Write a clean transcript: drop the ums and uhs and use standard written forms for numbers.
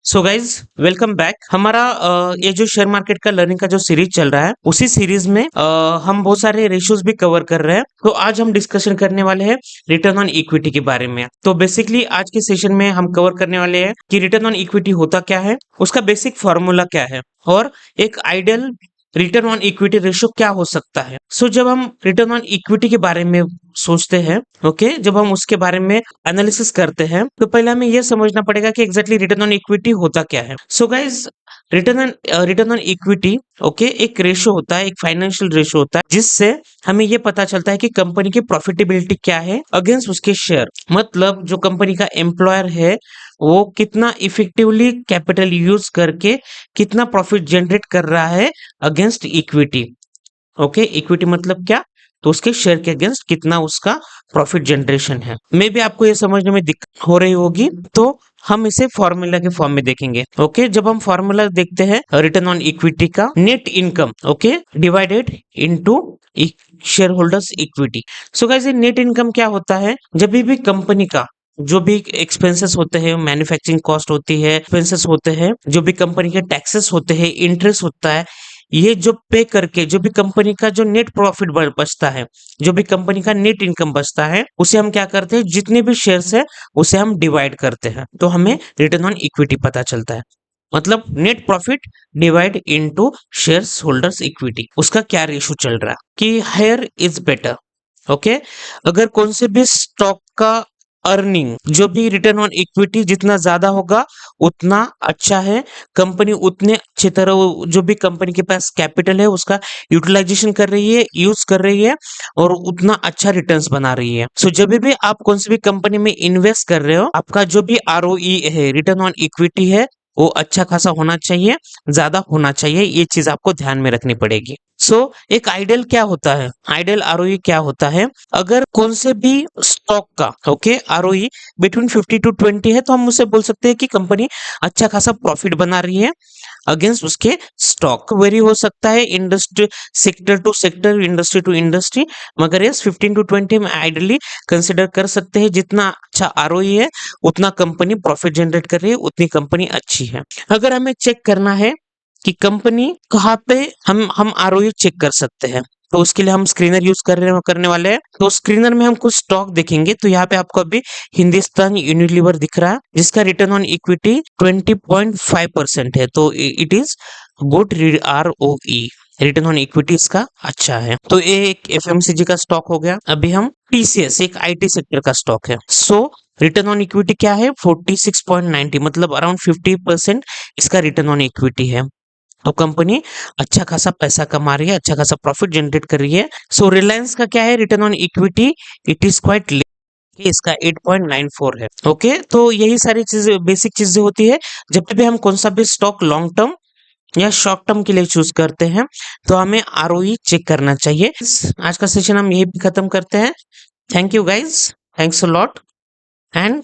So guys welcome back. हमारा ये जो शेयर मार्केट का लर्निंग का जो सीरीज चल रहा है उसी सीरीज में हम बहुत सारे रेशियोज भी कवर कर रहे हैं। तो आज हम डिस्कशन करने वाले हैं रिटर्न ऑन इक्विटी के बारे में। तो बेसिकली आज के सेशन में हम कवर करने वाले हैं कि रिटर्न ऑन इक्विटी होता क्या है, उसका बेसिक फॉर्मूला क्या है और एक ideal return on equity ratio क्या हो सकता है। सो जब हम रिटर्न ऑन इक्विटी के बारे में सोचते हैं, ओके, जब हम उसके बारे में एनालिसिस करते हैं तो पहले हमें यह समझना पड़ेगा कि एग्जैक्टली रिटर्न ऑन इक्विटी होता क्या है। So guys return on equity, okay, एक रेशियो होता है, एक फाइनेंशियल रेशियो होता है जिससे हमें यह पता चलता है कि कंपनी की प्रॉफिटेबिलिटी क्या है अगेंस्ट उसके शेयर। मतलब जो कंपनी का एम्प्लॉयर है वो कितना इफेक्टिवली कैपिटल यूज करके कितना प्रॉफिट जनरेट कर रहा है अगेंस्ट इक्विटी। ओके, इक्विटी मतलब क्या, तो उसके शेयर के अगेंस्ट कितना उसका प्रॉफिट जनरेशन है। मे भी आपको ये समझने में दिक्कत हो रही होगी, तो हम इसे फॉर्मूला के फॉर्म में देखेंगे। ओके, जब हम फॉर्मूला देखते हैं रिटर्न ऑन इक्विटी का, net income, okay, divided into share holders equity. So guys, ये नेट इनकम क्या होता है, जब भी कंपनी का जो भी एक्सपेंसेस होते हैं, मैन्युफैक्चरिंग कॉस्ट होती है, एक्सपेंसेस होते हैं, जो भी कंपनी के टैक्सेस होते हैं, इंटरेस्ट होता है, ये जो पे करके जो भी कंपनी का जो नेट प्रॉफिट बचता है, जो भी कंपनी का नेट इनकम बचता है, उसे हम क्या करते हैं, जितने भी शेयर्स है उसे हम डिवाइड करते हैं, तो हमें रिटर्न ऑन इक्विटी पता चलता है। मतलब net profit divide into shares holders equity, उसका क्या रेशो चल रहा है कि हायर इज बेटर। ओके, अगर कौन से भी स्टॉक का अर्निंग, जो भी रिटर्न ऑन इक्विटी जितना ज्यादा होगा उतना अच्छा है, कंपनी उतने अच्छी तरह जो भी कंपनी के पास कैपिटल है उसका यूटिलाइजेशन कर रही है, यूज कर रही है और उतना अच्छा रिटर्न्स बना रही है। सो जब भी आप कौन सी भी कंपनी में इन्वेस्ट कर रहे हो, आपका जो भी आरओई है, रिटर्न ऑन इक्विटी है, वो अच्छा खासा होना चाहिए, ज्यादा होना चाहिए। ये चीज आपको ध्यान में रखनी पड़ेगी। सो एक आइडियल क्या होता है, आइडियल आरओई क्या होता है, अगर कौन से भी स्टॉक का, ओके, आरओई बिटवीन 50 to 20 है, तो हम उससे बोल सकते हैं कि कंपनी अच्छा खासा प्रॉफिट बना रही है अगेंस्ट उसके स्टॉक। वेरी हो सकता है industry, sector to sector, industry to industry, मगर यस 15 to 20 में आइडियली कंसिडर कर सकते हैं। जितना अच्छा आरओई है उतना कंपनी प्रॉफिट जनरेट कर रही है, उतनी कंपनी अच्छी है। अगर हमें चेक करना है कि कंपनी कहाँ पे हम आरओई चेक कर सकते हैं, तो उसके लिए हम स्क्रीनर यूज करने वाले हैं। तो स्क्रीनर में हम कुछ स्टॉक देखेंगे, तो यहाँ पे आपको अभी हिंदुस्तान यूनिलीवर दिख रहा है जिसका रिटर्न ऑन इक्विटी 20.5% है, तो it is good ROE, return on equity इसका अच्छा है। तो ये एक एफएमसीजी का स्टॉक हो गया। अभी हम टीसीएस, एक आईटी सेक्टर का स्टॉक है। सो रिटर्न ऑन इक्विटी क्या है, 46.90, मतलब अराउंड 50% इसका रिटर्न ऑन इक्विटी है। तो कंपनी अच्छा खासा पैसा कमा रही है, अच्छा खासा प्रॉफिट जनरेट कर रही है। सो रिलायंस का क्या है return on equity, it is quite, इसका 8.94 है। ओके, तो यही सारी चीजें, बेसिक चीजें होती है जब भी हम कौन सा भी स्टॉक लॉन्ग टर्म या शॉर्ट टर्म के लिए चूज करते हैं, तो हमें आरओई चेक करना चाहिए। आज का सेशन हम यही भी खत्म करते हैं। Thank you guys, thanks a lot and